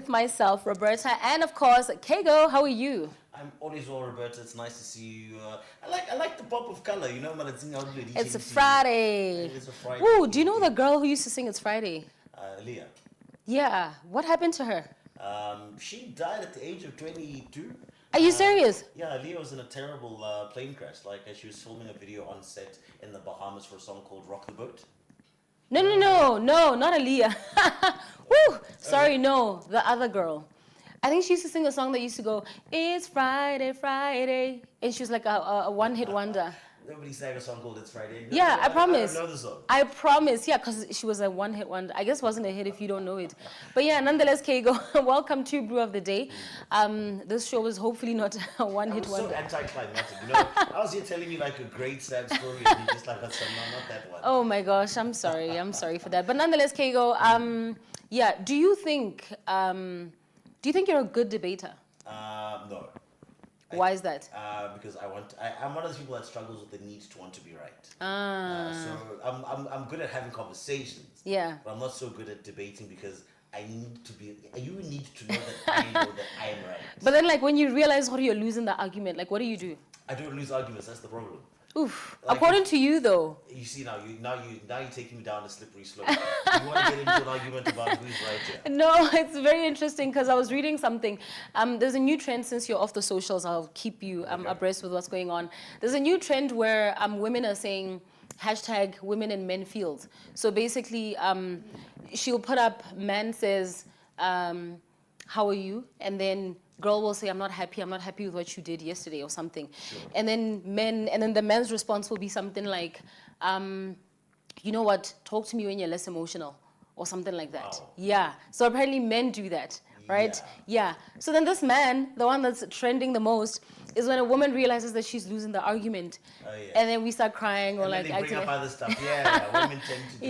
with myself, Roberta, and of course, KAGO. How are you? I'm always well, Roberta. It's nice to see you. I like the pop of color. You know, It's a Friday. It's a Friday. Ooh, do you know the girl who used to sing It's Friday? Leah. Yeah. What happened to her? She died at the age of 22. Are you serious? Yeah, Leah was in a terrible plane crash. Like, she was filming a video on set in the Bahamas for a song called Rock the Boat. No, not Aaliyah. Woo! Sorry, no, the other girl. I think she used to sing a song that used to go, "It's Friday, Friday," and she was like a one-hit wonder. Nobody sang a song called It's Friday. No, Yeah, I promise. I don't know the song. I promise, yeah, because she was a one-hit wonder. I guess it wasn't a hit if you don't know it. But yeah, nonetheless, KAGO, welcome to Brew of the Day. This show was hopefully not a one-hit wonder. So anticlimactic, you know. I was here telling you like a great sad story, and you just like, no, not that one. Oh my gosh, I'm sorry. I'm sorry for that. But nonetheless, KAGO, yeah, do you think you're a good debater? No. Why is that? Because I'm one of those people that struggles with the need to want to be right. So I'm good at having conversations. Yeah. But I'm not so good at debating because you need to know that I know that I am right. But then, like, when you realize how you're losing the argument, like, what do? I don't lose arguments. That's the problem. Oof. Like, according to you, though. You see now you're taking me down a slippery slope. You want to get into an argument about who's right here? No, it's very interesting because I was reading something. There's a new trend since you're off the socials. I'll keep you abreast with what's going on. There's a new trend where women are saying hashtag women in men fields. So basically, she'll put up, man says, how are you? And then girl will say, I'm not happy with what you did yesterday or something. Sure. And then the man's response will be something like, you know what, talk to me when you're less emotional or something like that. Wow. Yeah, so apparently men do that, right? Yeah. So then this man, the one that's trending the most, is when a woman realizes that she's losing the argument. Oh, yeah. And then we start crying or and like they bring up other stuff. Yeah, women tend to do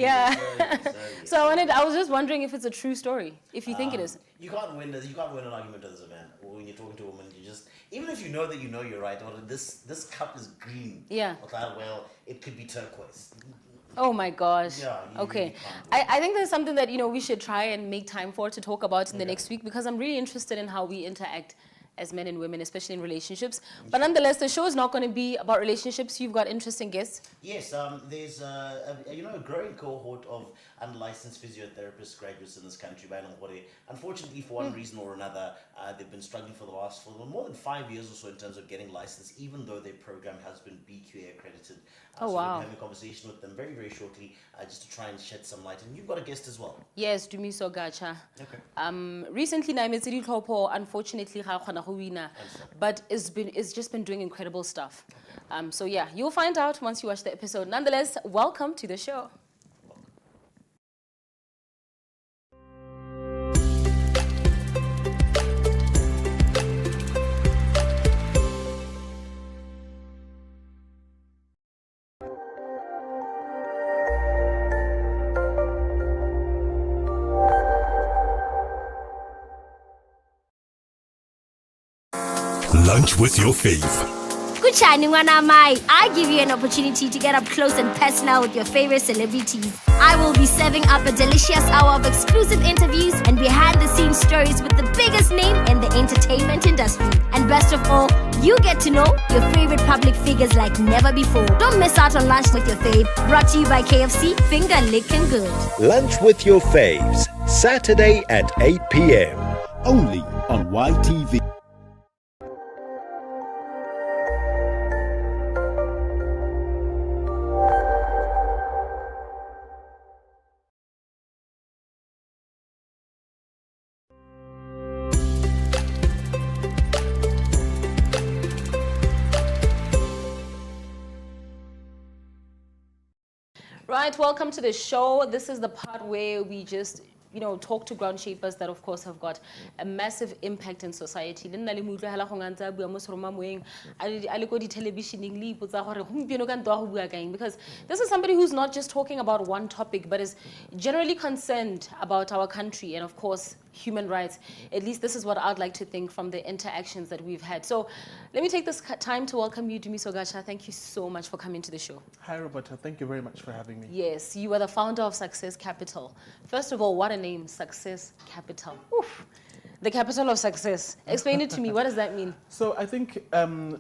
this. So I was just wondering if it's a true story, if you think it is. You can't win an argument as a man. Or when you're talking to a woman, you just, even if you know that you know you're right, or this cup is green. Yeah. Or that, well, it could be turquoise. Oh my gosh. Yeah, okay. Really I think there's something that, we should try and make time for to talk about in the next week, because I'm really interested in how we interact as men and women, especially in relationships. But nonetheless, the show is not going to be about relationships. You've got interesting guests. Yes, there's a growing cohort of unlicensed physiotherapists graduates in this country. Unfortunately, for one reason or another, they've been struggling for more than 5 years or so in terms of getting licensed, even though their program has been BQA accredited. Oh, so wow. we'll be having a conversation with them very, very shortly, just to try and shed some light. And you've got a guest as well. Yes, DUMI GATSHA. Okay. Recently, unfortunately, but it's just been doing incredible stuff. Okay. So yeah, you'll find out once you watch the episode. Nonetheless, welcome to the show. Lunch with your fave. Kuchani Wanamai, I give you an opportunity to get up close and personal with your favorite celebrities. I will be serving up a delicious hour of exclusive interviews and behind-the-scenes stories with the biggest name in the entertainment industry. And best of all, you get to know your favorite public figures like never before. Don't miss out on Lunch with your fave, brought to you by KFC, finger licking good. Lunch with your faves, Saturday at 8 p.m. Only on YTV. Right, welcome to the show. This is the part where we just, talk to ground shapers that, of course, have got a massive impact in society. Because this is somebody who's not just talking about one topic, but is generally concerned about our country and, of course, human rights. At least this is what I'd like to think from the interactions that we've had. So let me take this time to welcome you, DUMI GATSHA. Thank you so much for coming to the show. Hi, Roberta. Thank you very much for having me. Yes, you are the founder of Success Capital. First of all, what a name, Success Capital. Oof. The capital of success. Explain it to me. What does that mean? So I think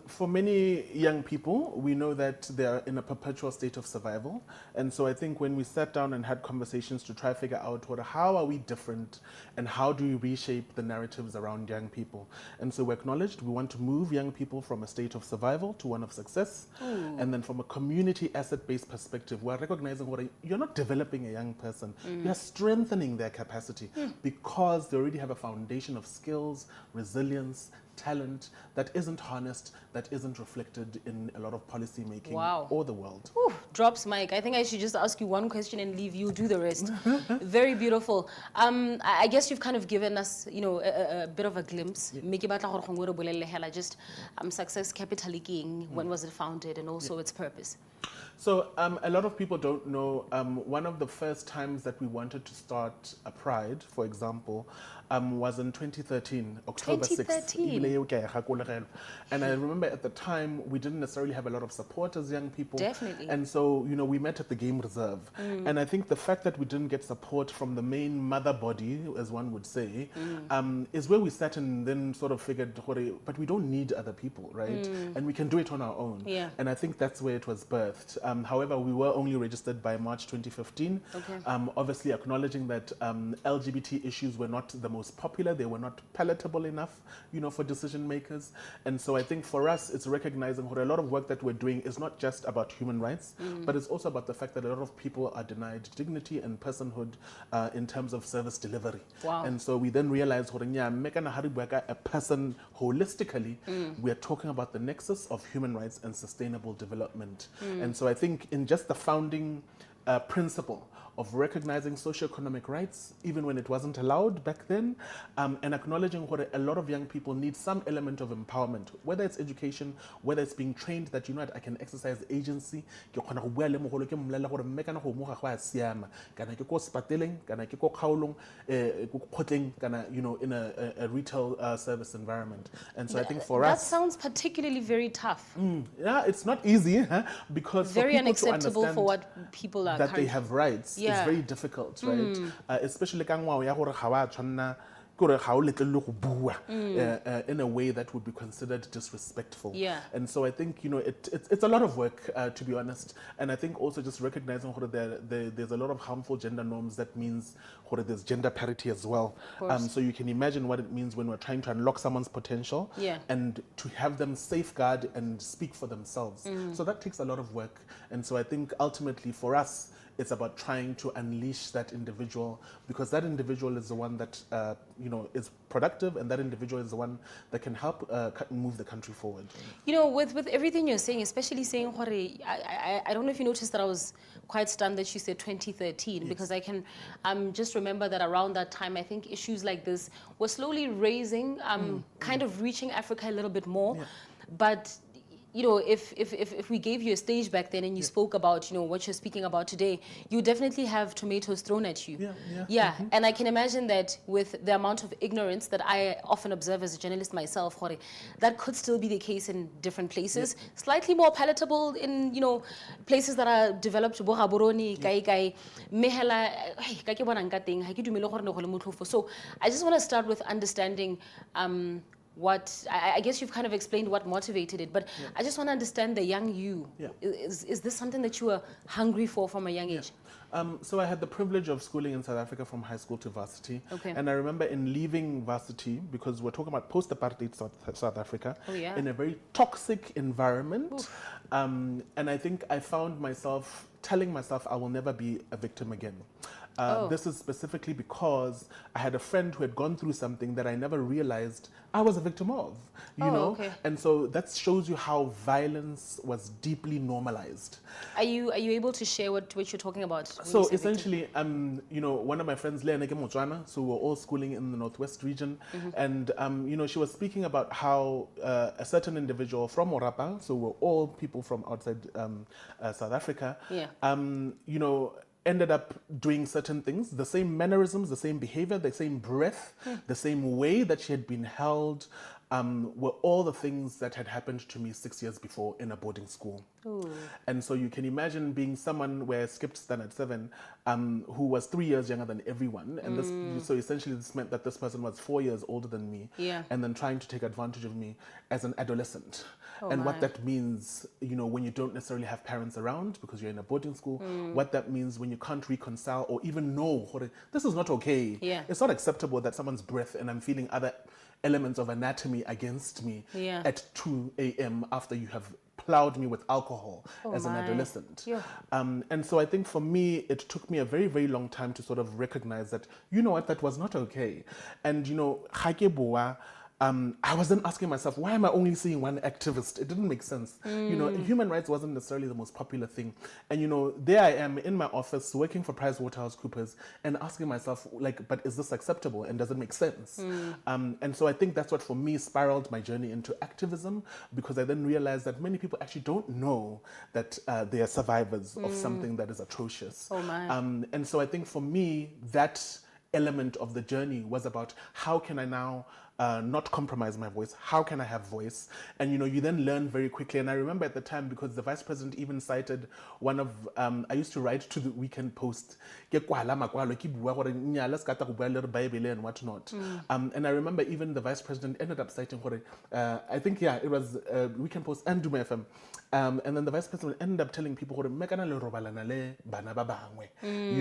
for many young people, we know that they are in a perpetual state of survival. And so I think when we sat down and had conversations to try to figure out how are we different and how do we reshape the narratives around young people. And so we acknowledged we want to move young people from a state of survival to one of success. And then from a community asset-based perspective, we're recognizing you're not developing a young person, you're strengthening their capacity because they already have a foundation of skills, resilience, talent that isn't harnessed, that isn't reflected in a lot of policy making or the world. Ooh, drops mic. I think I should just ask you one question and leave you do the rest. Very beautiful. I guess you've kind of given us, a bit of a glimpse. Just Success Capital King, when was it founded and also its purpose? So a lot of people don't know, one of the first times that we wanted to start a Pride, for example, was in 2013, October 6th. And I remember at the time, we didn't necessarily have a lot of support as young people. Definitely. And so, we met at the Game Reserve. And I think the fact that we didn't get support from the main mother body, as one would say, is where we sat and then sort of figured, but we don't need other people, right? And we can do it on our own. Yeah. And I think that's where it was birthed. However, we were only registered by March 2015. Okay. Obviously acknowledging that LGBT issues were not the most popular, they were not palatable enough, for decision makers. And so I think for us, it's recognizing a lot of work that we're doing is not just about human rights, but it's also about the fact that a lot of people are denied dignity and personhood in terms of service delivery. Wow. And so we then realized, a person holistically, we are talking about the nexus of human rights and sustainable development. And so I think in just the founding principle of recognizing socioeconomic rights, even when it wasn't allowed back then, and acknowledging what a lot of young people need some element of empowerment, whether it's education, whether it's being trained that, I can exercise agency, in a retail service environment. And so I think for us... That sounds particularly very tough. Yeah, it's not easy, because very for people unacceptable to for what people are that they have rights. Yeah. It's very difficult, right? Especially in a way that would be considered disrespectful. Yeah. And so I think, it's a lot of work, to be honest. And I think also just recognizing there's a lot of harmful gender norms. That means there's gender parity as well. So you can imagine what it means when we're trying to unlock someone's potential and to have them safeguard and speak for themselves. So that takes a lot of work. And so I think ultimately for us, it's about trying to unleash that individual, because that individual is the one that is productive, and that individual is the one that can help move the country forward. With everything you're saying, especially saying, I don't know if you noticed that I was quite stunned that you said 2013, because I can just remember that around that time, I think issues like this were slowly raising, kind of reaching Africa a little bit more. But if we gave you a stage back then and you spoke about, what you're speaking about today, you definitely have tomatoes thrown at you. And I can imagine that with the amount of ignorance that I often observe as a journalist myself, that could still be the case in different places. Slightly more palatable in, places that are developed. So I just want to start with understanding what I guess you've kind of explained what motivated it, but I just want to understand the young you. Is this something that you were hungry for from a young age? So I had the privilege of schooling in South Africa from high school to varsity. Okay. And I remember in leaving varsity, because we're talking about post-apartheid South Africa, in a very toxic environment. And I think I found myself telling myself I will never be a victim again. This is specifically because I had a friend who had gone through something that I never realized I was a victim of, you know? Okay. And so that shows you how violence was deeply normalized. Are you able to share what you're talking about? So essentially, one of my friends, Leaneke Botswana, so we're all schooling in the Northwest region. And, she was speaking about how a certain individual from Orapa, so we're all people from outside South Africa, ended up doing certain things, the same mannerisms, the same behavior, the same breath, the same way that she had been held, were all the things that had happened to me 6 years before in a boarding school. Ooh. And so you can imagine being someone where I skipped standard 7, who was 3 years younger than everyone. And this, so essentially this meant that this person was 4 years older than me. Yeah. And then trying to take advantage of me as an adolescent. Oh and my. what that means, you know, when you don't necessarily have parents around because you're in a boarding school, what that means when you can't reconcile or even know, this is not okay. Yeah. It's not acceptable that someone's breath and I'm feeling other elements of anatomy against me Yeah. at 2 a.m. after you have plowed me with alcohol as an my. adolescent. Yeah. And so I think for me, it took me a very, very long time to sort of recognize that, you know what, that was not okay. And, you know, I was then asking myself, why am I only seeing one activist? It didn't make sense. You know, human rights wasn't necessarily the most popular thing. And, you know, there I am in my office working for PricewaterhouseCoopers and asking myself, like, but is this acceptable and does it make sense? And so I think that's what, for me, spiraled my journey into activism, because I then realized that many people actually don't know that they are survivors of something that is atrocious. Oh, my. And so I think for me, that element of the journey was about how can I now not compromise my voice? How can I have voice? And, you know, you then learn very quickly. And I remember at the time, because the vice president even cited one of, I used to write to the Weekend Post, and whatnot. And I remember even the vice president ended up citing, I think, yeah, it was Weekend Post and DUMI FM. And then the vice president ended up telling people, you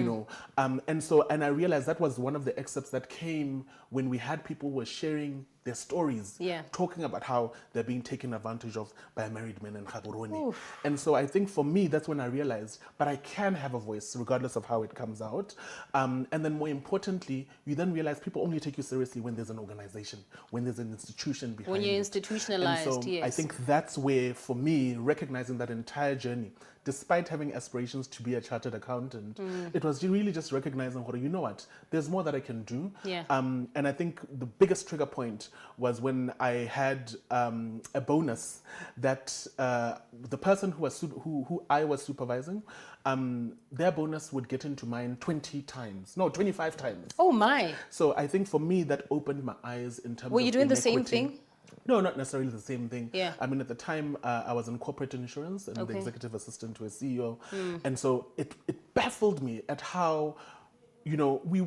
know. And I realized that was one of the excerpts that came when we had people who were sharing their stories, talking about how they're being taken advantage of by married men and Gaborone. And so I think for me, that's when I realized, but I can have a voice regardless of how it comes out. And then more importantly, you then realize people only take you seriously when there's an organization, when there's an institution behind When you're it. institutionalized, and so yes. I think that's where, for me, recognizing that entire journey, despite having aspirations to be a chartered accountant, it was really just recognizing, you know what, there's more that I can do. Yeah. And I think the biggest trigger point was when I had a bonus that the person who I was supervising, their bonus would get into mine 25 times. Oh, my. So I think for me, that opened my eyes in terms of Were you doing the same inequity. thing? No, not necessarily the same thing. Yeah. I mean, at the time, I was in corporate insurance and the Okay. executive assistant to a CEO. And so it baffled me at how, you know, we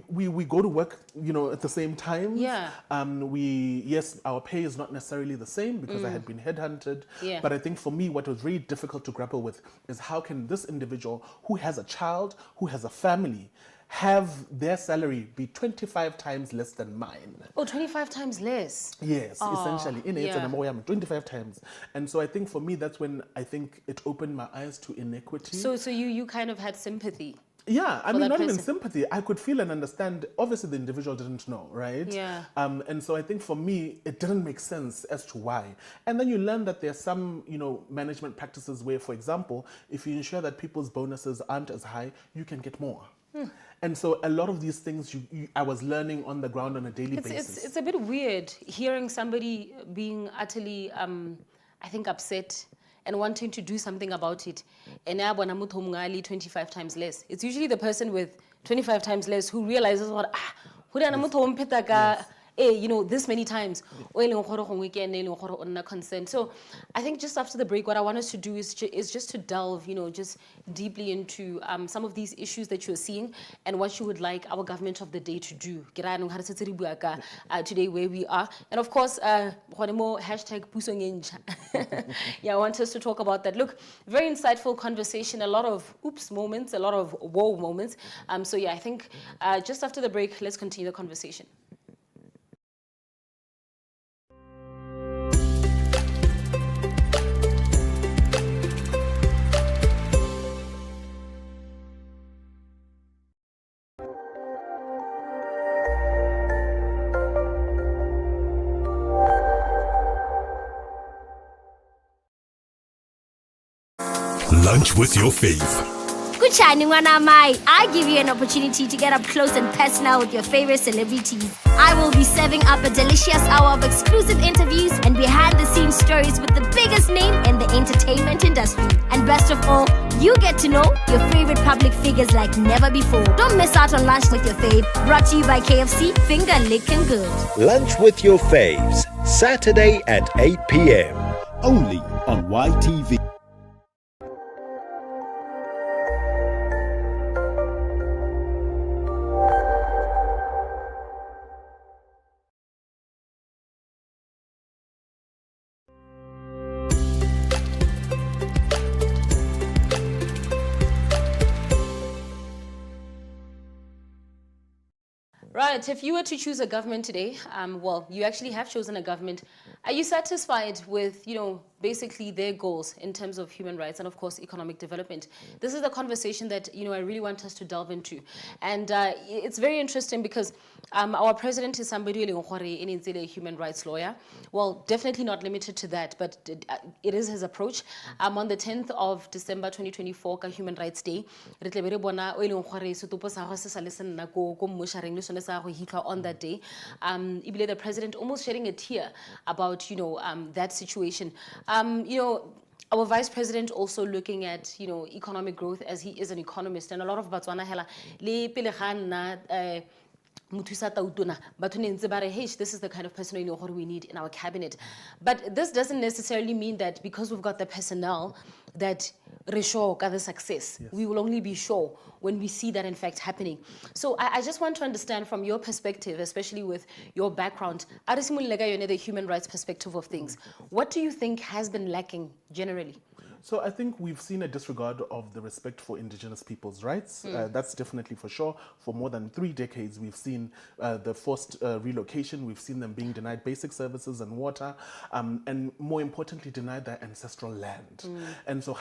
go to work, you know, at the same time. Yeah. Yes, our pay is not necessarily the same because I had been headhunted. Yeah. But I think for me, what was very difficult to grapple with is how can this individual who has a child, who has a family, have their salary be 25 times less than mine. Oh, 25 times less. Yes, essentially. In yeah. 25 times. And so I think for me, that's when I think it opened my eyes to inequity. So you kind of had sympathy. Yeah, I mean, that not even person. sympathy. I could feel and understand. Obviously, the individual didn't know, right? Yeah. And so I think for me, it didn't make sense as to why. And then you learn that there are some, you know, management practices where, for example, if you ensure that people's bonuses aren't as high, you can get more. And so a lot of these things I was learning on the ground on a daily basis. It's a bit weird hearing somebody being utterly, I think, upset and wanting to do something about it. And 25 times less. It's usually the person with 25 times less who realizes what you know, this many times. Consent. So I think just after the break, what I want us to do is just to delve, you know, just deeply into some of these issues that you're seeing and what you would like our government of the day to do. Today where we are. And of course, #pusongenja. Yeah, I want us to talk about that. Look, very insightful conversation, a lot of oops moments, a lot of whoa moments. So yeah, I think just after the break, let's continue the conversation. Lunch with your fave. Kuchani Wanamai, I give you an opportunity to get up close and personal with your favorite celebrities. I will be serving up a delicious hour of exclusive interviews and behind-the-scenes stories with the biggest name in the entertainment industry. And best of all, you get to know your favorite public figures like never before. Don't miss out on Lunch with your Fave, brought to you by KFC, finger licking good. Lunch with your faves, Saturday at 8 p.m. Only on YTV. Right, if you were to choose a government today, well, you actually have chosen a government. Are you satisfied with, basically their goals in terms of human rights and, of course, economic development? This is the conversation that, I really want us to delve into. And it's very interesting because our president is somebody a human rights lawyer. Well, definitely not limited to that, but it is his approach. On the 10th of December 2024, Human Rights Day, on that day, the president almost shedding a tear about that situation. Our vice president also looking at economic growth, as he is an economist, and a lot of Botswana hela le pele ga nna Mutusa Tautuna, but this is the kind of person we need in our cabinet. But this doesn't necessarily mean that because we've got the personnel that we're sure of the success. Yes. We will only be sure when we see that in fact happening. So I just want to understand from your perspective, especially with your background, the human rights perspective of things. What do you think has been lacking generally? So I think we've seen a disregard of the respect for indigenous people's rights. That's definitely for sure. For more than 3 decades, we've seen the forced relocation. We've seen them being denied basic services and water, and more importantly, denied their ancestral land. And so,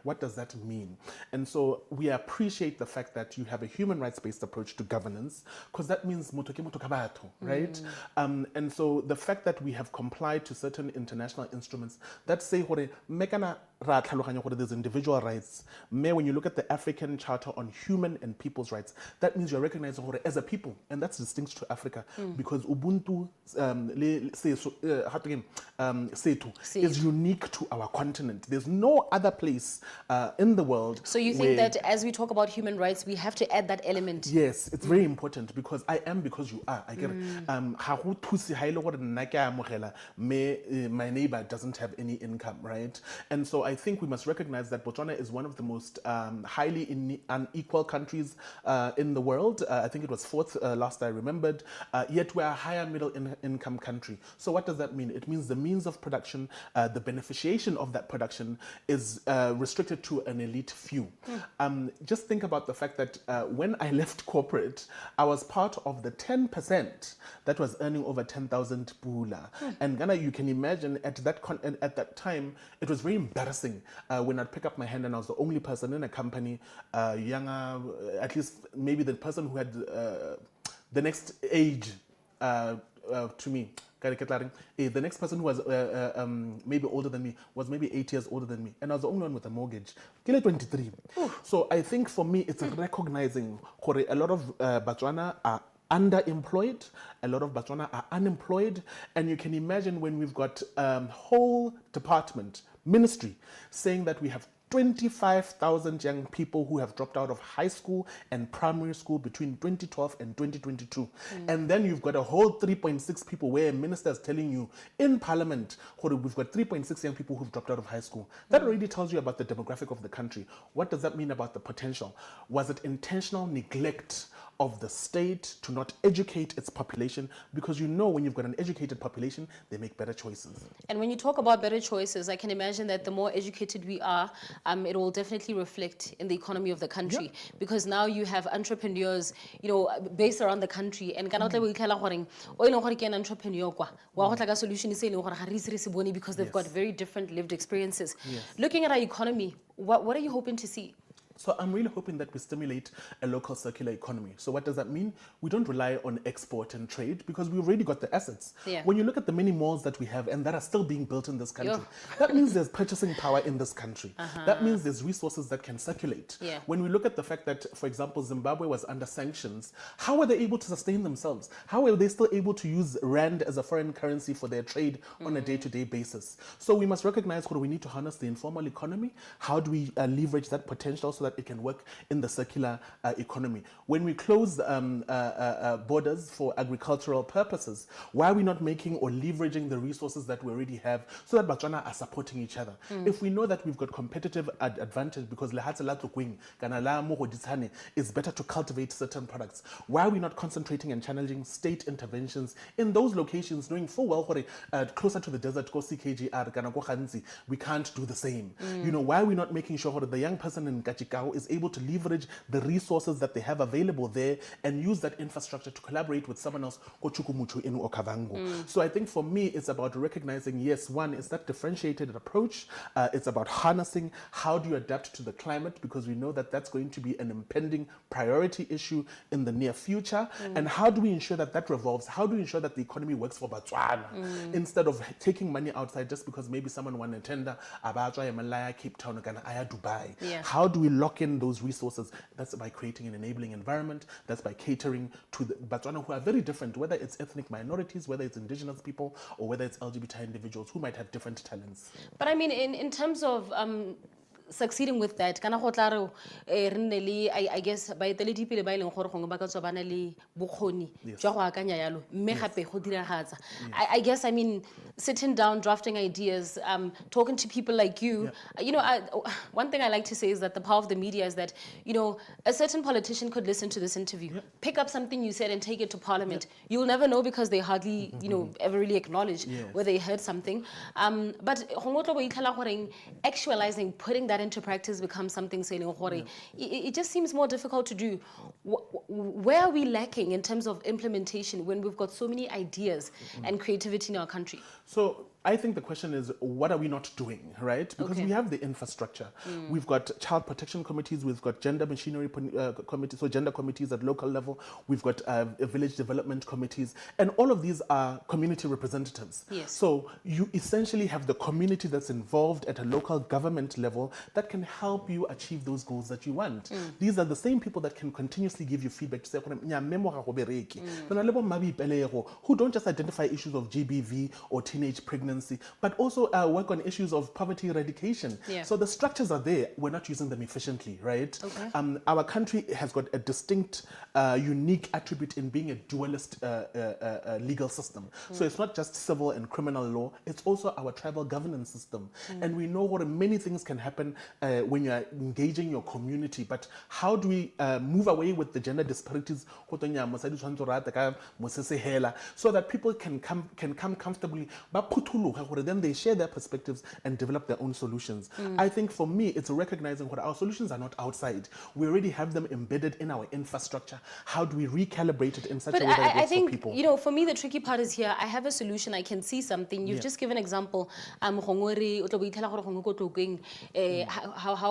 what does that mean? And so we appreciate the fact that you have a human rights-based approach to governance, because that means right? And so the fact that we have complied to certain international instruments that say there's individual rights. When you look at the African Charter on Human and People's Rights, that means you're recognized as a people, and that's distinct to Africa because Ubuntu is unique to our continent. There's no other place in the world. So you think that as we talk about human rights, we have to add that element? Yes, it's very important because I am because you are. I get it. My neighbor doesn't have any income, right? And so I think we must recognize that Botswana is one of the most highly unequal countries in the world. I think it was 4th last I remembered, yet we're a higher middle income country. So what does that mean? It means the means of production, the beneficiation of that production is restricted to an elite few. Just think about the fact that when I left corporate, I was part of the 10% that was earning over 10,000 pula. And Ghana, you can imagine at that time, it was very embarrassing when I'd pick up my hand and I was the only person in a company, younger, at least maybe the person who had the next age to me. The next person who was maybe older than me was maybe 8 years older than me, and I was the only one with a mortgage. 23. So I think for me, it's recognizing a lot of Botswana are underemployed, a lot of Botswana are unemployed, and you can imagine when we've got a whole department, ministry, saying that we have 25,000 young people who have dropped out of high school and primary school between 2012 and 2022. And then you've got a whole 3.6 people where a minister is telling you in parliament, we've got 3.6 young people who've dropped out of high school. That already tells you about the demographic of the country. What does that mean about the potential? Was it intentional neglect of the state to not educate its population? Because when you've got an educated population, they make better choices. And when you talk about better choices, I can imagine that the more educated we are, it will definitely reflect in the economy of the country. Yep. Because now you have entrepreneurs, based around the country. And because they've got very different lived experiences. Yes. Looking at our economy, what are you hoping to see? So I'm really hoping that we stimulate a local circular economy. So what does that mean? We don't rely on export and trade because we've already got the assets. Yeah. When you look at the many malls that we have and that are still being built in this country, that means there's purchasing power in this country. That means there's resources that can circulate. Yeah. When we look at the fact that, for example, Zimbabwe was under sanctions, how were they able to sustain themselves? How were they still able to use rand as a foreign currency for their trade on a day-to-day basis? So we must recognize we need to harness the informal economy. How do we leverage that potential so that that it can work in the circular economy. When we close borders for agricultural purposes, why are we not making or leveraging the resources that we already have so that Botswana are supporting each other? If we know that we've got competitive advantage because it's better to cultivate certain products, why are we not concentrating and channeling state interventions in those locations, knowing full well closer to the desert, we can't do the same? You know, why are we not making sure that the young person in Kachikao is able to leverage the resources that they have available there and use that infrastructure to collaborate with someone else in Okavango? So I think for me, it's about recognizing, yes, one is that differentiated approach. It's about harnessing how do you adapt to the climate, because we know that that's going to be an impending priority issue in the near future. And how do we ensure that that revolves? How do we ensure that the economy works for Botswana instead of taking money outside just because maybe someone won a tender, Malaya, Cape Town, Dubai? How do we lock in those resources? That's by creating an enabling environment. That's by catering to the Botswana who are very different, whether it's ethnic minorities, whether it's indigenous people, or whether it's LGBT individuals who might have different talents. But I mean, in terms of succeeding with that, I guess by the pele ba ileng gore gongwe ba ka tswa bana le bokgoni jwa go akanya yalo mme gape go diragatsa. I guess, I mean, sitting down, drafting ideas, talking to people like you. You know, one thing I like to say is that the power of the media is that, you know, a certain politician could listen to this interview, pick up something you said and take it to parliament. You'll never know because they hardly, you know, ever really acknowledge where they heard something. But actualizing, putting that into practice becomes something saying it just seems more difficult to do. Where are we lacking in terms of implementation when we've got so many ideas and creativity in our country? So I think the question is, what are we not doing, right? Because we have the infrastructure. We've got child protection committees, we've got gender machinery committees, so gender committees at local level, we've got village development committees, and all of these are community representatives. So you essentially have the community that's involved at a local government level that can help you achieve those goals that you want. These are the same people that can continuously give you feedback to say, who don't just identify issues of GBV or teenage pregnancy, but also work on issues of poverty eradication. So the structures are there, we're not using them efficiently, right? Our country has got a distinct, unique attribute in being a dualist legal system. So it's not just civil and criminal law, it's also our tribal governance system. And we know what many things can happen when you're engaging your community, but how do we move away with the gender disparities so that people can come comfortably, then they share their perspectives and develop their own solutions. I think for me, it's recognizing what our solutions are not outside. We already have them embedded in our infrastructure. How do we recalibrate it in such a way that it works for people? You know, for me, the tricky part is here. I have a solution. I can see something. You've just given an example. How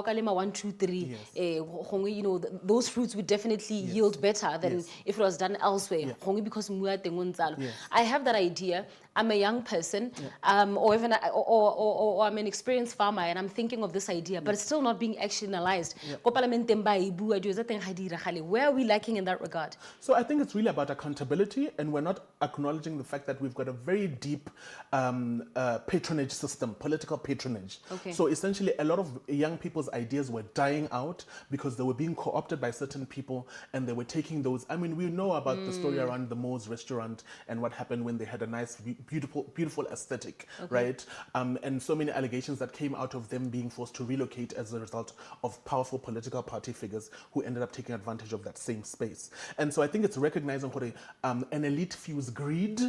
kalema 1, 2, 3. You know, those fruits would definitely yield better than if it was done elsewhere. Because I have that idea. I'm a young person, or even or I'm an experienced farmer, and I'm thinking of this idea, but it's still not being actionalized. Where are we lacking in that regard? So I think it's really about accountability, and we're not acknowledging the fact that we've got a very deep patronage system, political patronage. So essentially, a lot of young people's ideas were dying out because they were being co-opted by certain people, and they were taking those. I mean, we know about the story around the Moe's restaurant and what happened when they had a nice, beautiful aesthetic, right? And so many allegations that came out of them being forced to relocate as a result of powerful political party figures who ended up taking advantage of that same space. And so I think it's recognizing what an elite few's greed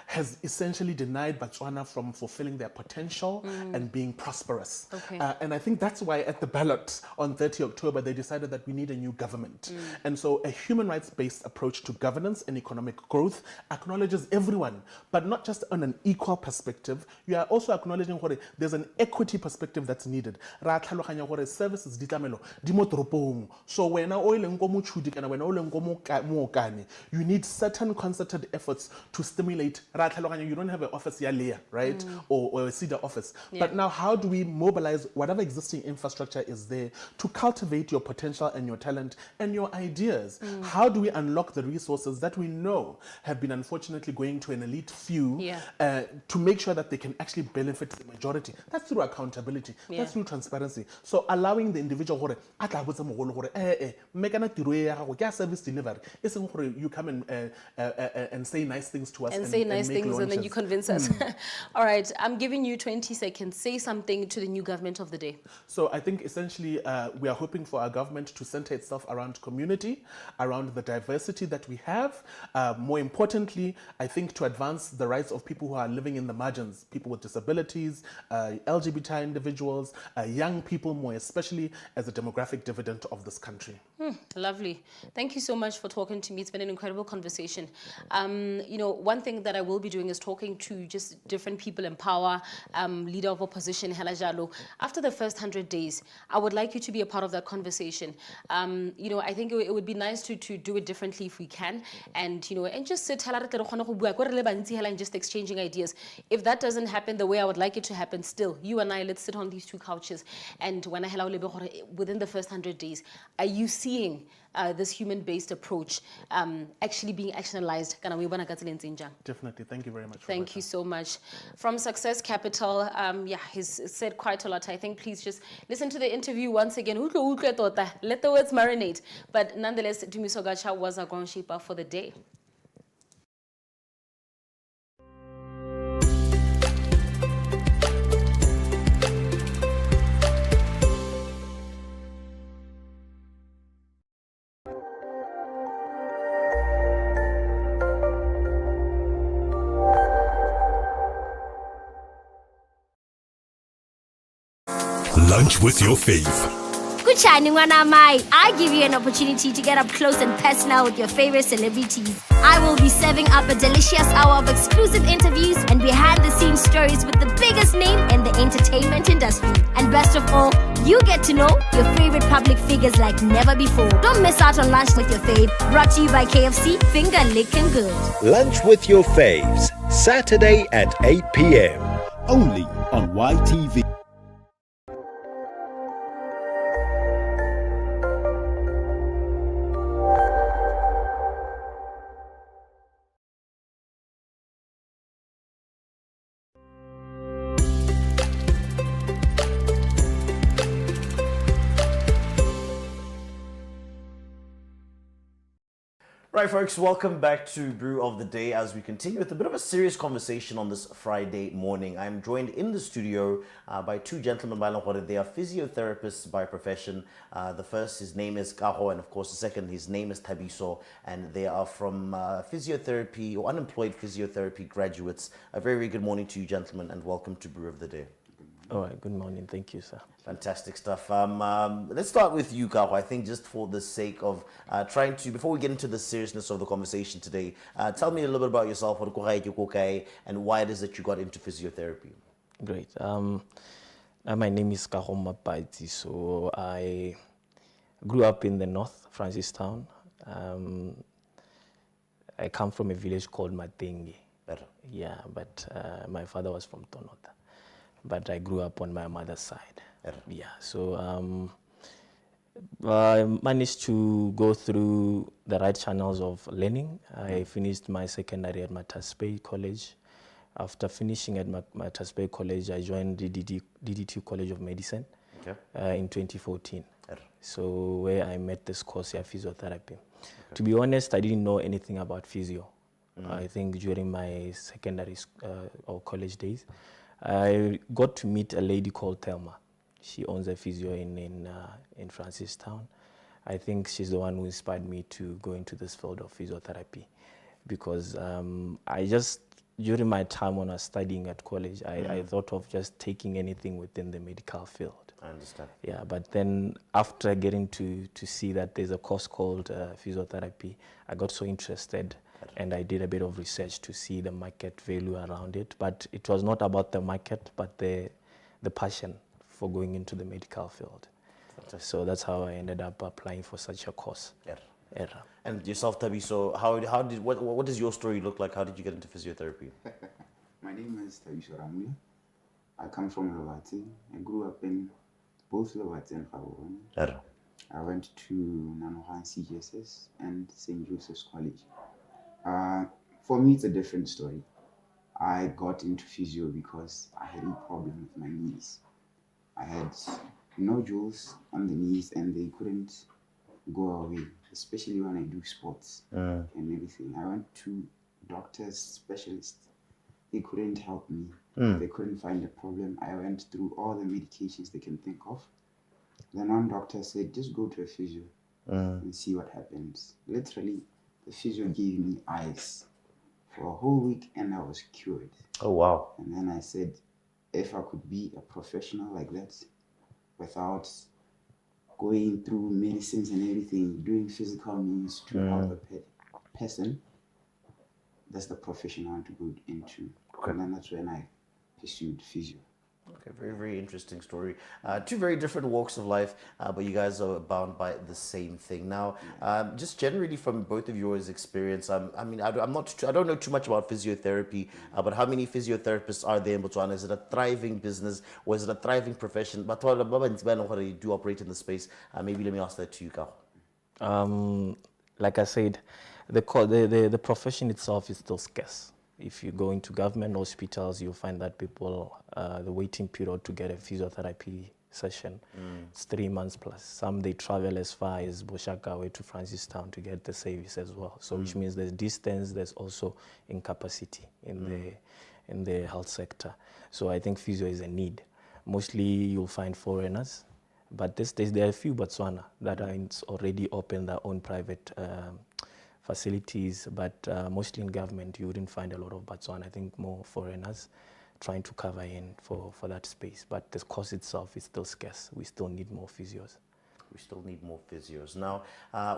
has essentially denied Botswana from fulfilling their potential and being prosperous. And I think that's why at the ballot on 30 October, they decided that we need a new government. And so a human rights-based approach to governance and economic growth acknowledges everyone, but not just on an equal perspective. You are also acknowledging what there's an equity perspective that's needed. Services so when you need certain concerted efforts to stimulate. You don't have an office here, right? Or a cedar office. But now how do we mobilize whatever existing infrastructure is there to cultivate your potential and your talent and your ideas? How do we unlock the resources that we know have been unfortunately going to an elite few to make sure that that they can actually benefit the majority. That's through accountability. Yeah. That's through transparency. So allowing the individual gore a tla botsa mogolo gore mme kana tiro e ya gago ke a service delivery. Isn't gore you come and say nice things to us and say nice make things and then you launches. convince us. All right, I'm giving you 20 seconds. Say something to the new government of the day. So I think essentially we are hoping for our government to center itself around community, around the diversity that we have. More importantly, I think to advance the rights of people who are living in the margins, people with disabilities, LGBT individuals, young people more especially, as a demographic dividend of this country. Lovely. Thank you so much for talking to me. It's been an incredible conversation. You know, one thing that I will be doing is talking to just different people in power, leader of opposition, Hela Jalo. After the first 100 days, I would like you to be a part of that conversation. You know, I think it would be nice to do it differently if we can, and you know, and just sit and just exchanging ideas. If that doesn't happen the way I would like it to happen, still, you and I, let's sit on these two couches. And when within the first 100 days, are you seeing this human-based approach actually being actionalized? Definitely. Thank you very much. Thank you so much. From Success Capital, yeah, he's said quite a lot. I think please just listen to the interview once again. Let the words marinate. But nonetheless, DUMI GATSHA was our ground shaper for the day. Lunch with your fave. Kuchani ngwana mai, I give you an opportunity to get up close and personal with your favorite celebrities. I will be serving up a delicious hour of exclusive interviews and behind-the-scenes stories with the biggest name in the entertainment industry. And best of all, you get to know your favorite public figures like never before. Don't miss out on Lunch with Your Fave, brought to you by KFC, Finger Lickin' Good. Lunch with your faves, Saturday at 8 p.m. Only on YTV. Right, folks, welcome back to Brew of the Day as we continue with a bit of a serious conversation on this Friday morning. I'm joined in the studio by two gentlemen. They are physiotherapists by profession. The first, his name is KAGO, and of course the second, his name is THABISO, and they are from physiotherapy or unemployed physiotherapy graduates. A very, very good morning to you, gentlemen, and welcome to Brew of the Day. All right, good morning. Thank you, sir. Fantastic stuff. Let's start with you, KAGO. I think just for the sake of trying to, before we get into the seriousness of the conversation today, tell me a little bit about yourself, and why it is that you got into physiotherapy. Great. My name is MMAPATSI. So I grew up in the north, Francistown. I come from a village called Matenge. Better. Yeah, but my father was from Tonota. But I grew up on my mother's side. Yeah, so I managed to go through the right channels of learning. I finished my secondary at Mataspe College. After finishing at Mataspe College, I joined the DDT College of Medicine in 2014. So where I met this course here, physiotherapy. To be honest, I didn't know anything about physio. I think during my secondary or college days, I got to meet a lady called Thelma. She owns a physio in Francistown. I think she's the one who inspired me to go into this field of physiotherapy, because I just, during my time when I was studying at college, I thought of just taking anything within the medical field. I understand. Yeah, but then after getting to see that there's a course called physiotherapy, I got so interested. And I did a bit of research to see the market value around it. But it was not about the market, but the passion for going into the medical field. Fantastic. So that's how I ended up applying for such a course. And yourself, THABISO, what does your story look like? How did you get into physiotherapy? My name is THABISO RAMULA. I come from Lawati. I grew up in both Lawati and KAGO. I went to Nanohan CGSS and St. Joseph's College. For me, it's a different story. I got into physio because I had a problem with my knees. I had nodules on the knees and they couldn't go away, especially when I do sports and everything. I went to doctors, specialists. They couldn't help me. They couldn't find a problem. I went through all the medications they can think of. Then one doctor said, just go to a physio and see what happens. Literally, the physio gave me ice for a whole week and I was cured. Oh, wow. And then I said, if I could be a professional like that without going through medicines and everything, doing physical means to help a person, that's the profession I want to go into. And then that's when I pursued physio. Okay, very, very interesting story. Two very different walks of life, but you guys are bound by the same thing. Now, just generally from both of yours experience, I don't know too much about physiotherapy, but how many physiotherapists are there in Botswana? Is it a thriving business or is it a thriving profession? But you do operate in the space. Maybe let me ask that to you, Kao. Like I said, the profession itself is still scarce. If you go into government hospitals, you'll find that people, the waiting period to get a physiotherapy session, it's 3 months plus. Some, they travel as far as Boshaka way to Francistown to get the service as well. So which means there's distance, there's also incapacity in the health sector. So I think physio is a need. Mostly you'll find foreigners, but these days there are a few Botswana that are already open their own private facilities, but mostly in government you wouldn't find a lot of Botswana. I think more foreigners trying to cover in for that space, but the course itself is still scarce. We still need more physios. We still need more physios. Now,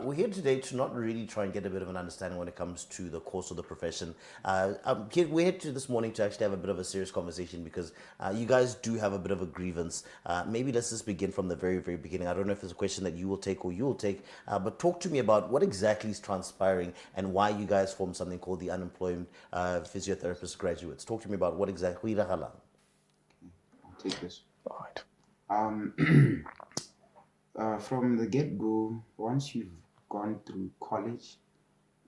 we're here today to not really try and get a bit of an understanding when it comes to the course of the profession. We're here this morning to actually have a bit of a serious conversation because you guys do have a bit of a grievance. Maybe let's just begin from the very, very beginning. I don't know if it's a question that you will take or you'll take, but talk to me about what exactly is transpiring and why you guys formed something called the Unemployed Physiotherapist Graduates. Talk to me about what exactly. I'll take this. All right. From the get-go, once you've gone through college,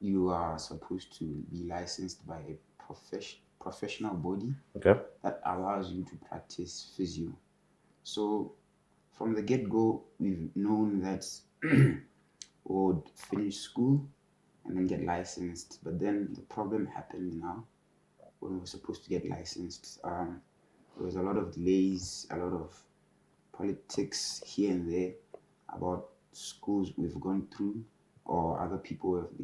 you are supposed to be licensed by a professional body that allows you to practice physio. So from the get-go, we've known that we would finish school and then get licensed. But then the problem happened now when we were supposed to get licensed. There was a lot of delays, a lot of politics here and there about schools we've gone through or other people who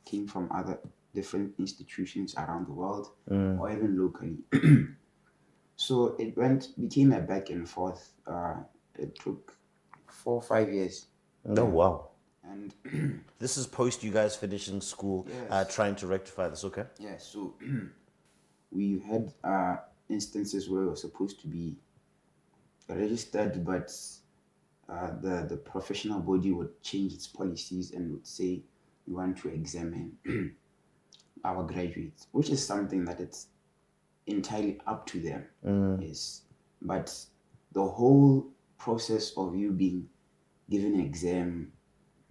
came from other different institutions around the world or even locally. So it became a back and forth. It took 4 or 5 years. Oh, wow. And this is post you guys finishing school, trying to rectify this, okay? Yeah, so we've had instances where we're supposed to be registered, but the professional body would change its policies and would say we want to examine our graduates, which is something that it's entirely up to them. Yes, but the whole process of you being given an exam,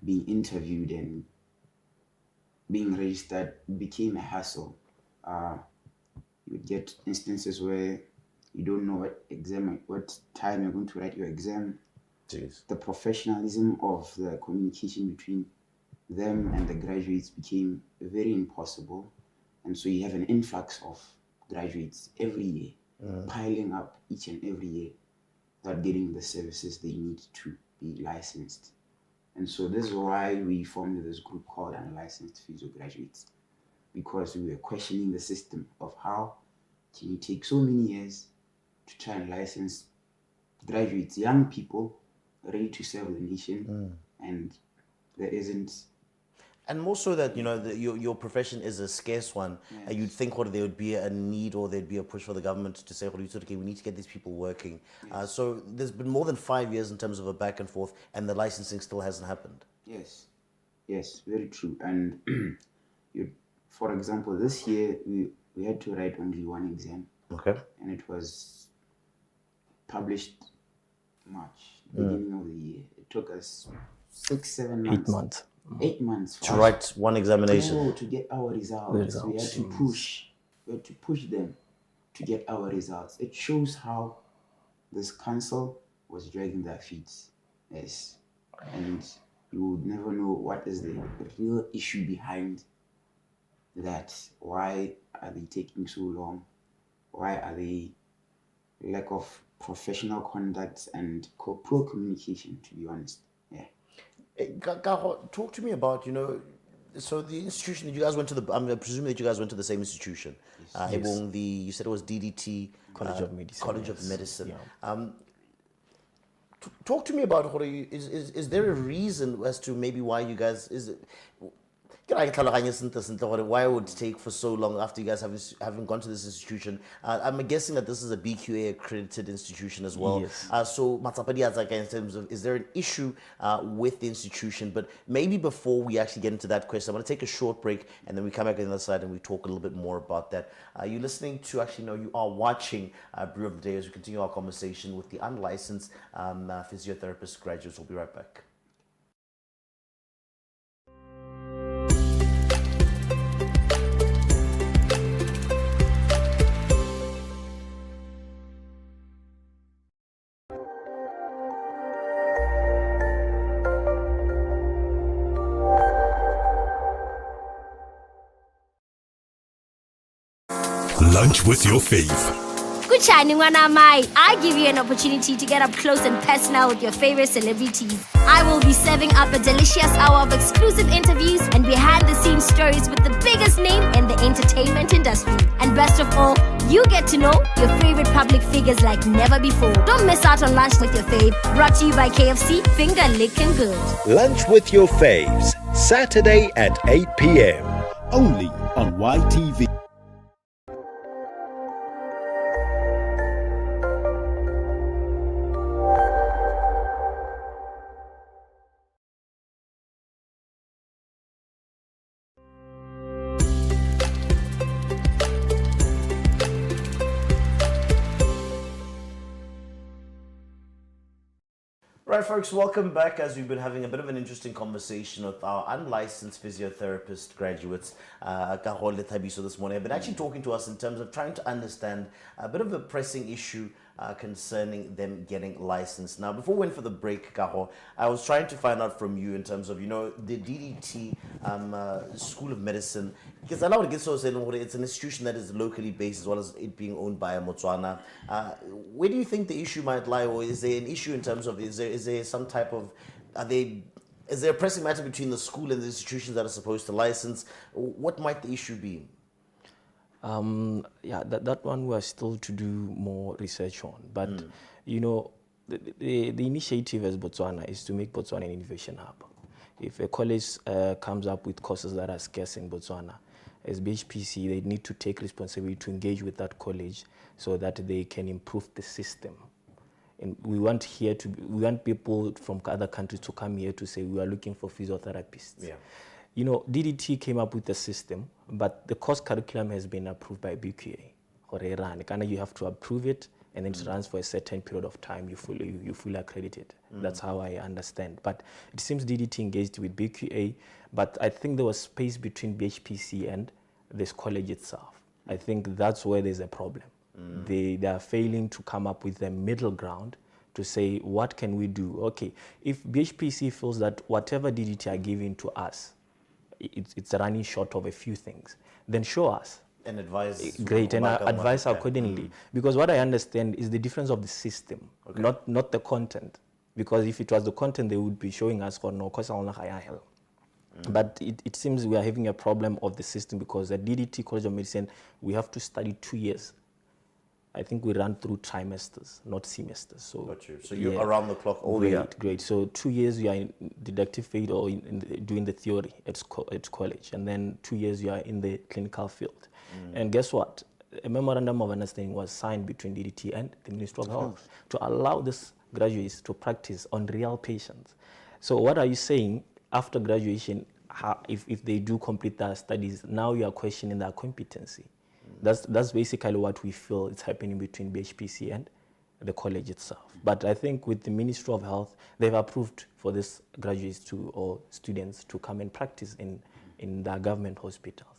being interviewed and being registered became a hassle. You would get instances where you don't know what time you're going to write your exam. Jeez. The professionalism of the communication between them and the graduates became very impossible. And so you have an influx of graduates every year, piling up each and every year, without getting the services they need to be licensed. And so this is why we formed this group called Unlicensed Physio Graduates, because we were questioning the system of how can you take so many years to try and license graduates, young people ready to serve the nation, and there isn't. And more so that, your profession is a scarce one. Yes. You'd think there would be a need or there'd be a push for the government to say, okay, we need to get these people working. Yes. So there's been more than 5 years in terms of a back and forth, and the licensing still hasn't happened. Yes, very true. And for example, this year we had to write only one exam. Okay. And it was published March, beginning of the year. It took us 6-7 months. 8 months. 8 months To write one examination. To get our results. We had to push to push them to get our results. It shows how this council was dragging their feet. Yes. And you would never know what is the real issue behind that. Why are they taking so long? Why are they lack of professional conduct and poor communication, to be honest? Yeah. KAGO, talk to me about, so the institution that you guys went to, I'm presuming that you guys went to the same institution. Yes. You said it was DDT College of Medicine. College of Medicine. Yeah. Talk to me about is there a reason as to maybe why you guys why would it take for so long after you guys having gone to this institution? I'm guessing that this is a BQA accredited institution as well. Yes. So Matsapadi has in terms of, is there an issue with the institution? But maybe before we actually get into that question, I'm going to take a short break and then we come back on the other side and we talk a little bit more about that. You're listening to, you are watching Brew of the Day as we continue our conversation with the unlicensed physiotherapist graduates. We'll be right back. Lunch with your fave. Kuchani Wanamai, I give you an opportunity to get up close and personal with your favorite celebrities. I will be serving up a delicious hour of exclusive interviews and behind-the-scenes stories with the biggest name in the entertainment industry. And best of all, you get to know your favorite public figures like never before. Don't miss out on Lunch with Your Fave, brought to you by KFC, finger licking good. Lunch with your faves, Saturday at 8 p.m. Only on YTV. Right, folks, welcome back as we've been having a bit of an interesting conversation with our unlicensed physiotherapist graduates, KAGO and THABISO this morning. They've been actually talking to us in terms of trying to understand a bit of a pressing issue concerning them getting licensed. Now, before we went for the break, KAGO, I was trying to find out from you in terms of, the DDT School of Medicine, because I know it's an institution that is locally based as well as it being owned by Botswana. Where do you think the issue might lie, or is there an issue in terms of, is there some type of, is there a pressing matter between the school and the institutions that are supposed to license? What might the issue be? Yeah, that one we're still to do more research on. But, the initiative as Botswana is to make Botswana an innovation hub. If a college comes up with courses that are scarce in Botswana, as BHPC, they need to take responsibility to engage with that college so that they can improve the system. And we want people from other countries to come here to say we are looking for physiotherapists. Yeah. DDT came up with the system, but the course curriculum has been approved by BQA or run. You have to approve it, and then it runs for a certain period of time. You fully accredited. That's how I understand. But it seems DDT engaged with BQA, but I think there was space between BHPC and this college itself. I think that's where there's a problem. They are failing to come up with a middle ground to say, what can we do? Okay, if BHPC feels that whatever DDT are giving to us, it's running short of a few things, then show us. And advise. Great, and advise accordingly. Because what I understand is the difference of the system, not the content. Because if it was the content, they would be showing us for no course. But it seems we are having a problem of the system, because at DDT College of Medicine, we have to study 2 years. I think we run through trimesters, not semesters. So, got you. So you're around the clock all the year. Great. So 2 years you are in deductive field or doing the theory at college, and then 2 years you are in the clinical field. And guess what? A memorandum of understanding was signed between DDT and the Ministry of Health to allow these graduates to practice on real patients. So what are you saying after graduation? If they do complete their studies, now you are questioning their competency. That's basically what we feel is happening between BHPC and the college itself. But I think with the Ministry of Health, they've approved for these graduates or students to come and practice in their government hospitals.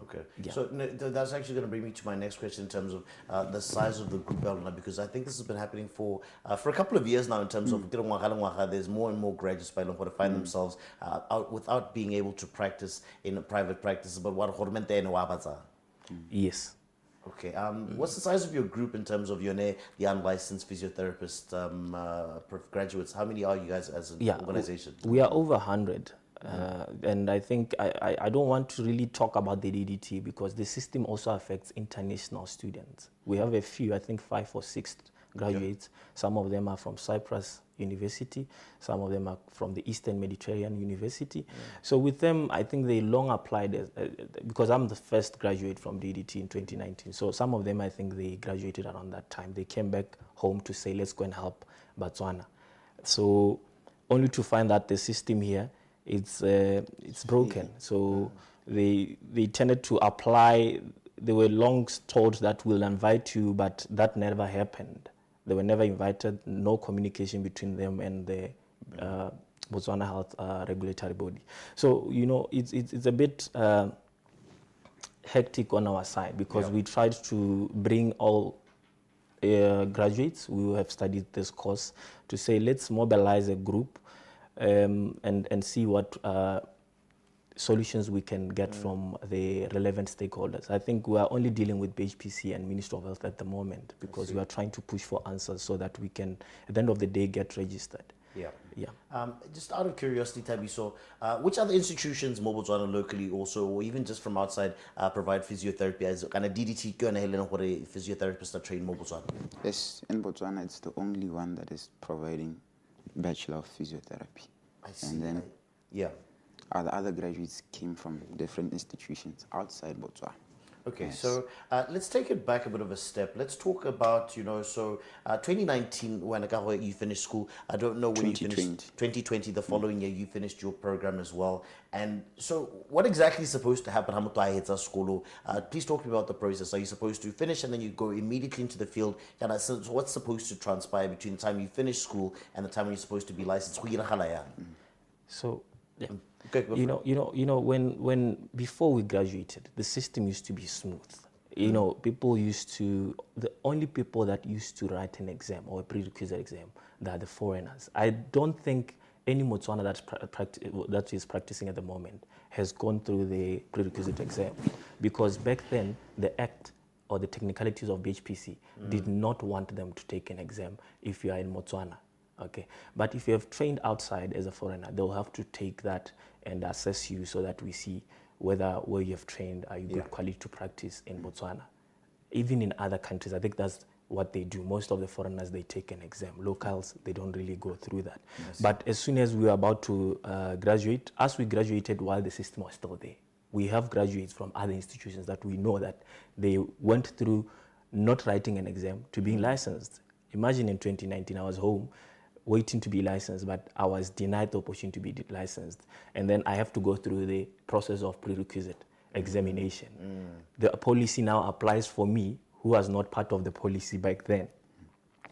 Okay. Yeah. So that's actually going to bring me to my next question in terms of the size of the group, because I think this has been happening for a couple of years now in terms of there's more and more graduates who find themselves out without being able to practice in a private practice. But what Yes. Okay. What's the size of your group in terms of the unlicensed physiotherapist graduates? How many are you guys as an organization? We are over 100. And I think I don't want to really talk about the DDT because the system also affects international students. We have a few, I think 5 or 6 graduates. Some of them are from Cyprus University. Some of them are from the Eastern Mediterranean University. So with them, I think they long applied, because I'm the first graduate from DDT in 2019. So some of them, I think they graduated around that time. They came back home to say, let's go and help Botswana. So only to find that the system here, it's broken. So they tended to apply. They were long told that we'll invite you, but that never happened. They were never invited. No communication between them and the Botswana Health Regulatory Body. So it's a bit hectic on our side because we tried to bring all graduates who have studied this course to say let's mobilize a group. And see what solutions we can get from the relevant stakeholders. I think we are only dealing with BHPC and Ministry of Health at the moment because we are trying to push for answers so that we can, at the end of the day, get registered. Just out of curiosity, Thabiso, which other institutions, Botswana locally also, or even just from outside, provide physiotherapy as kind of DDT physiotherapists are trained in Botswana? Yes, in Botswana, it's the only one that is providing Bachelor of Physiotherapy. I see. And then the other graduates came from different institutions outside Botswana. Okay, so let's take it back a bit of a step. Let's talk about, 2019, when you finished school. I don't know when you finished. 2020, the following year, you finished your program as well. And so what exactly is supposed to happen? Please talk to me about the process. Are you supposed to finish and then you go immediately into the field? So what's supposed to transpire between the time you finish school and the time when you're supposed to be licensed? So, Okay, when before we graduated, the system used to be smooth. People used to, the only people that used to write an exam or a prerequisite exam, they are the foreigners. I don't think any Botswana that is practicing at the moment has gone through the prerequisite exam because back then the act or the technicalities of BHPC did not want them to take an exam if you are in Botswana. Okay, but if you have trained outside as a foreigner, they'll have to take that and assess you so that we see where you have trained, are you good quality to practice in Botswana. Even in other countries, I think that's what they do. Most of the foreigners, they take an exam. Locals, they don't really go through that. Yes. But as soon as we were about to graduate, as we graduated while the system was still there, we have graduates from other institutions that we know that they went through not writing an exam to being licensed. Imagine in 2019, I was home, waiting to be licensed, but I was denied the opportunity to be licensed. And then I have to go through the process of prerequisite examination. The policy now applies for me, who was not part of the policy back then.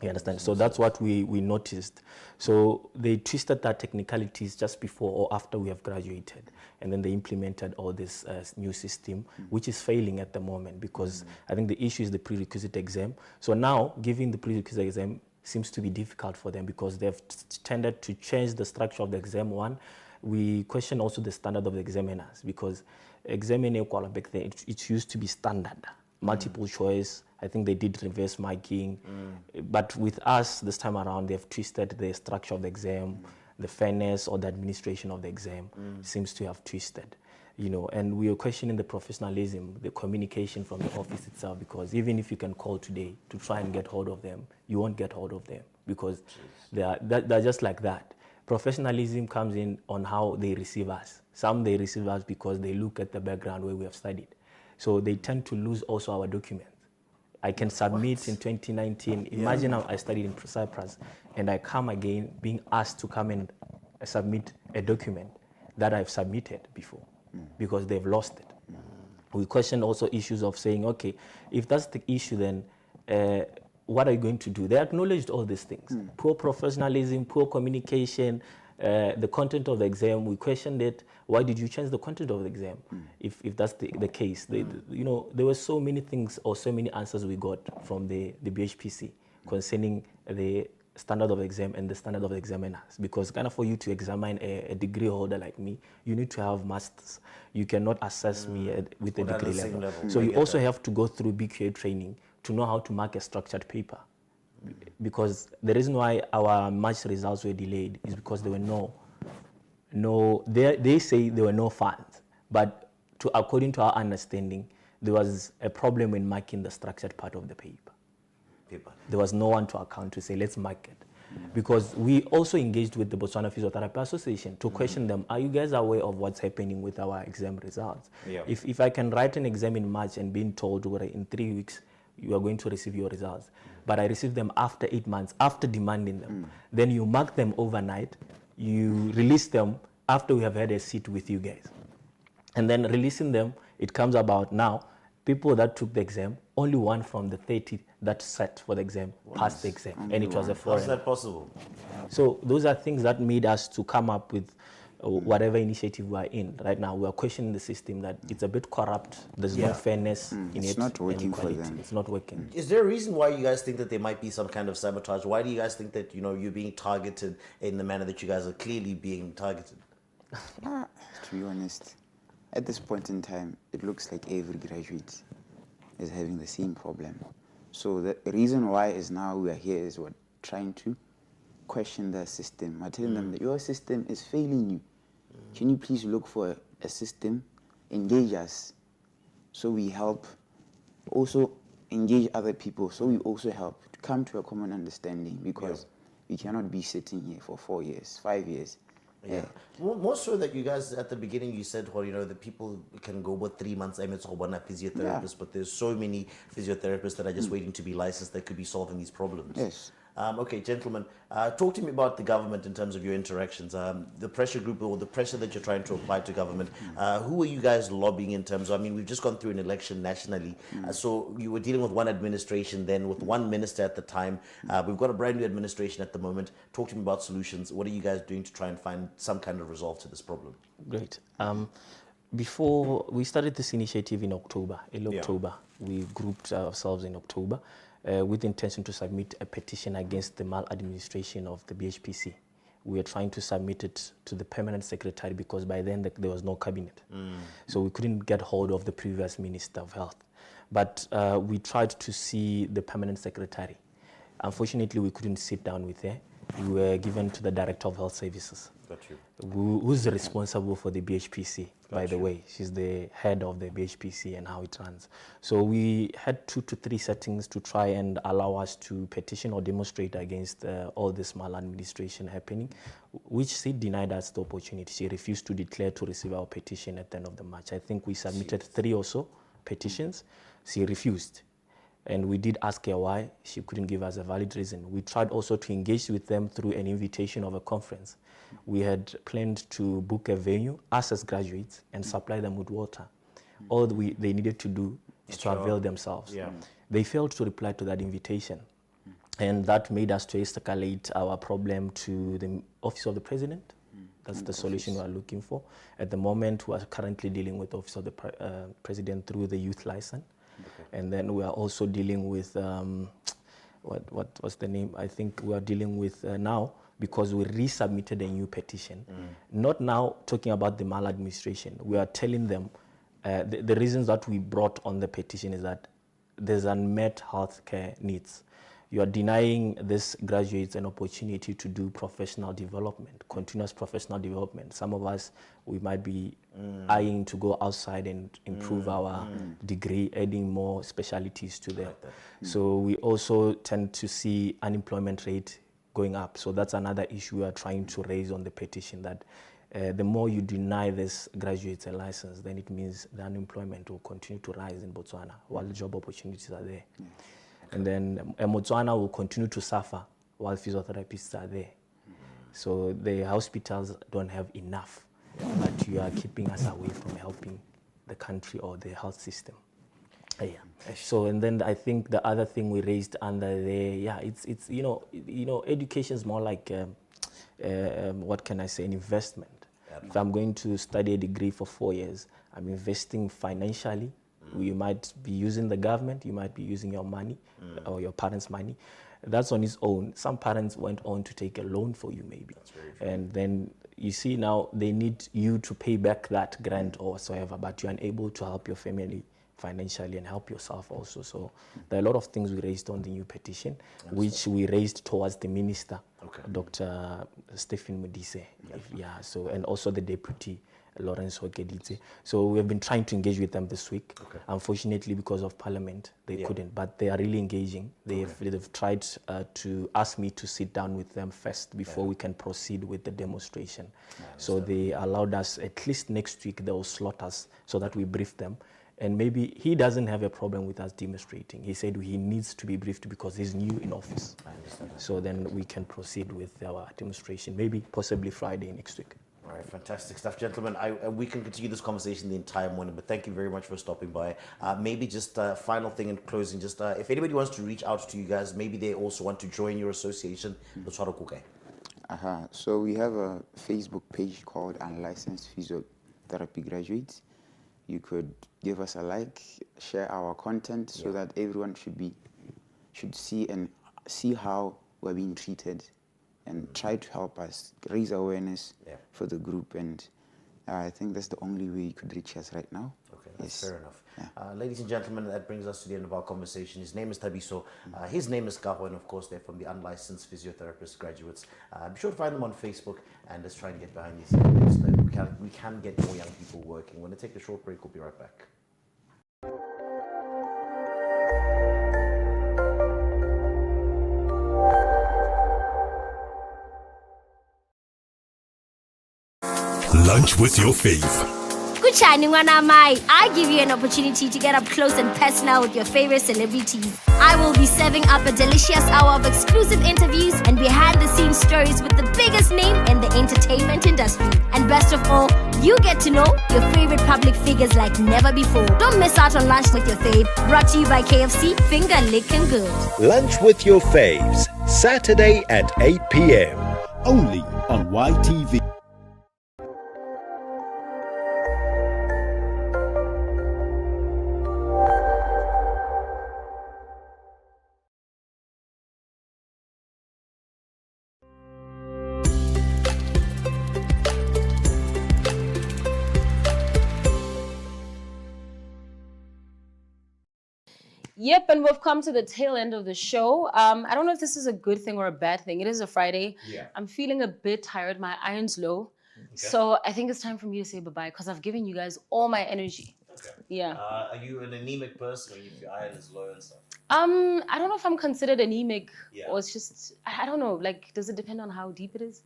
You understand? So that's what we noticed. So they twisted that technicalities just before or after we have graduated. And then they implemented all this new system, which is failing at the moment because I think the issue is the prerequisite exam. So now giving the prerequisite exam seems to be difficult for them because they've tended to change the structure of the exam. One, we question also the standard of the examiners because examining back then, it used to be standard, multiple choice. I think they did reverse marking, but with us this time around, they've twisted the structure of the exam, the fairness or the administration of the exam seems to have twisted. And we are questioning the professionalism, the communication from the office itself, because even if you can call today to try and get hold of them, you won't get hold of them because they're just like that. Professionalism comes in on how they receive us. Some they receive us because they look at the background where we have studied. So they tend to lose also our documents. I can submit in 2019. Imagine how I studied in Cyprus and I come again being asked to come and submit a document that I've submitted before. Because they've lost it. We question also issues of saying, okay, if that's the issue, then what are you going to do? They acknowledged all these things. Poor professionalism, poor communication, the content of the exam, we questioned it. Why did you change the content of the exam? If that's the case, you know, there were so many things or so many answers we got from the BHPC concerning the standard of the exam and the standard of the examiners. Because kind of for you to examine a degree holder like me, you need to have masters. You cannot assess me with a degree level. So you also have to go through BQA training to know how to mark a structured paper. Because the reason why our March results were delayed is because there were they say there were no funds, but according to our understanding, there was a problem in marking the structured part of the paper. There was no one to account to say, let's mark it. Because we also engaged with the Botswana Physiotherapy Association to question them, are you guys aware of what's happening with our exam results? If I can write an exam in March and being told in 3 weeks, you are going to receive your results, but I received them after 8 months, after demanding them, then you mark them overnight, you release them after we have had a seat with you guys. And then releasing them, it comes about now, people that took the exam, only one from the 30 that sat for the exam passed the exam, and it was a foreigner. How is that possible? So those are things that made us to come up with whatever initiative we are in. Right now, we are questioning the system that it's a bit corrupt, there's no fairness in it. It's not working for them. It's not working. Is there a reason why you guys think that there might be some kind of sabotage? Why do you guys think that, you know, you're being targeted in the manner that you guys are clearly being targeted? To be honest, at this point in time, it looks like every graduate is having the same problem. So the reason why is now we are here is we're trying to question the system. We're telling them that your system is failing you. Can you please look for a system, engage us, so we help, also engage other people, so we also help to come to a common understanding, because we cannot be sitting here for 4 years, 5 years. More so that you guys, at the beginning, you said, well, you know, the people can go about 3 months, I'm a physiotherapist, but there's so many physiotherapists that are just waiting to be licensed that could be solving these problems. Yes. Okay, gentlemen, talk to me about the government in terms of your interactions. The pressure group or the pressure that you're trying to apply to government. Who are you guys lobbying in terms of? I mean, we've just gone through an election nationally. So you were dealing with one administration, then with one minister at the time. We've got a brand new administration at the moment. Talk to me about solutions. What are you guys doing to try and find some kind of resolve to this problem? Great. Before we started this initiative in October, early October, we grouped ourselves in October. With the intention to submit a petition against the maladministration of the BHPC. We were trying to submit it to the permanent secretary because by then there was no cabinet. So we couldn't get hold of the previous Minister of Health. But we tried to see the permanent secretary. Unfortunately, we couldn't sit down with her. We were given to the Director of Health Services, who's responsible for the BHPC, by the way. She's the head of the BHPC and how it runs. So we had 2 to 3 settings to try and allow us to petition or demonstrate against all this maladministration happening, which she denied us the opportunity. She refused to declare to receive our petition at the end of the March. I think we submitted 3 or so petitions. She refused. And we did ask her why. She couldn't give us a valid reason. We tried also to engage with them through an invitation of a conference. We had planned to book a venue, us as graduates, and supply them with water. All they needed to do is to avail themselves. They failed to reply to that invitation. And that made us to escalate our problem to the Office of the President. That's the solution we are looking for. At the moment, we are currently dealing with the Office of the President through the youth license. And then we are also dealing with, what's the name? I think we are dealing with now, because we resubmitted a new petition. Not now talking about the maladministration. We are telling them the reasons that we brought on the petition is that there's unmet healthcare needs. You are denying these graduates an opportunity to do professional development, continuous professional development. Some of us, we might be eyeing to go outside and improve our degree, adding more specialties to them. So we also tend to see unemployment rate going up. So that's another issue we are trying to raise on the petition, that the more you deny these graduates a license, then it means the unemployment will continue to rise in Botswana while the job opportunities are there. And then Botswana will continue to suffer while physiotherapists are there. So the hospitals don't have enough, but you are keeping us away from helping the country or the health system. So, and then I think the other thing we raised under there, it's education is more like what can I say, an investment. If I'm going to study a degree for 4 years, I'm investing financially. You might be using the government, you might be using your money or your parents' money. That's on its own. Some parents went on to take a loan for you maybe. And then you see now they need you to pay back that grant or whatsoever, but you're unable to help your family financially and help yourself also. So there are a lot of things we raised on the new petition, which we raised towards the minister, Dr. Stephen Modise. So, and also the deputy, Lawrence Hokedite. So we have been trying to engage with them this week. Unfortunately, because of Parliament, they couldn't, but they are really engaging. They've tried to ask me to sit down with them first before we can proceed with the demonstration. So they allowed us, at least next week, they will slot us so that we brief them. And maybe he doesn't have a problem with us demonstrating. He said he needs to be briefed because he's new in office. So then we can proceed with our demonstration, maybe possibly Friday next week. All right, fantastic stuff, gentlemen. We can continue this conversation the entire morning, but thank you very much for stopping by. Maybe just a final thing in closing, just if anybody wants to reach out to you guys, maybe they also want to join your association. So we have a Facebook page called Unlicensed Physiotherapy Graduates. You could give us a like, share our content so that everyone should see how we're being treated and try to help us raise awareness for the group. And I think that's the only way you could reach us right now. Okay, that's fair enough. Ladies and gentlemen, that brings us to the end of our conversation. His name is THABISO. His name is KAGO, and of course they're from the Unlicensed Physiotherapist Graduates. Be sure to find them on Facebook, and let's try and get behind these things so that we can get more young people working. We're going to take a short break. We'll be right back. Lunch with your fave. Kuchani Wanamai, I give you an opportunity to get up close and personal with your favorite celebrities. I will be serving up a delicious hour of exclusive interviews and behind-the-scenes stories with the biggest name in the entertainment industry. And best of all, you get to know your favorite public figures like never before. Don't miss out on Lunch with Your Fave, brought to you by KFC, finger licking good. Lunch with your faves, Saturday at 8 p.m. Only on YTV. Yep, and we've come to the tail end of the show. I don't know if this is a good thing or a bad thing. It is a Friday. Yeah. I'm feeling a bit tired. My iron's low. So I think it's time for me to say bye-bye because I've given you guys all my energy. Yeah. Are you an anemic person or if your iron is low and stuff? I don't know if I'm considered anemic or it's just, I don't know. Like, does it depend on how deep it is?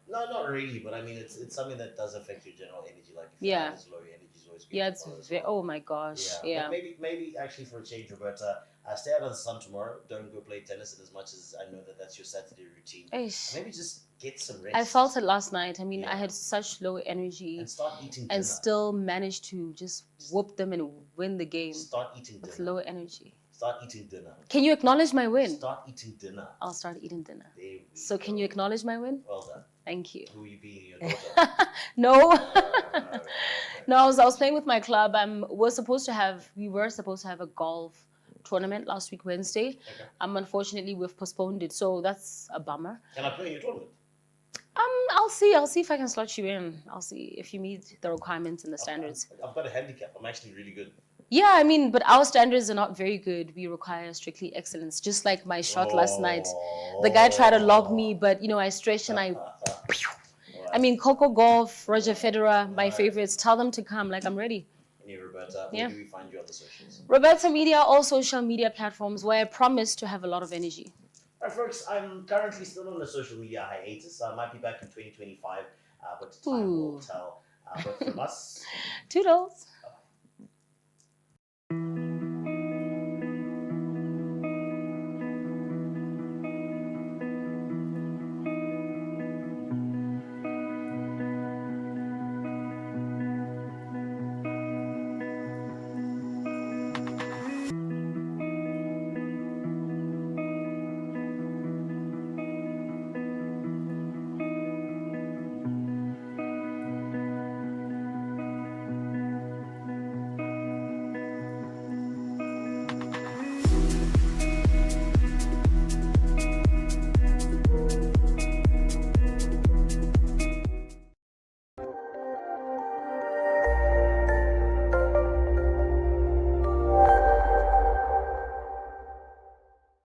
No, not really, but I mean, it's something that does affect your general energy. Like, if your iron is low, your energy is always good. Yeah, it's very, oh my gosh. Yeah. Maybe actually for a change, Roberta, stay out of the sun tomorrow. Don't go play tennis. And as much as I know that that's your Saturday routine, maybe just get some rest. I felt it last night. I mean, I had such low energy. And start eating dinner. And still managed to just whoop them and win the game. Start eating dinner. With low energy. Start eating dinner. Can you acknowledge my win? Start eating dinner. I'll start eating dinner. So can you acknowledge my win? Well done. Thank you. Who are you being, your daughter? No. No, I was playing with my club. We were supposed to have a golf tournament last week, Wednesday. Unfortunately, we've postponed it. So that's a bummer. Can I play in your tournament? I'll see if I can slot you in. I'll see if you meet the requirements and the standards. I've got a handicap. I'm actually really good. Yeah, I mean, but our standards are not very good. We require strictly excellence. Just like my shot last night. The guy tried to log me, but, you know, I stretched and I mean, Coco Golf, Roger Federer, my favorites. Tell them to come. Like, I'm ready. And Roberta, where do we find you on the socials? Roberta Media, all social media platforms where I promise to have a lot of energy. All right, folks, I'm currently still on a social media hiatus. I might be back in 2025, but time will tell. But from us... Toodles.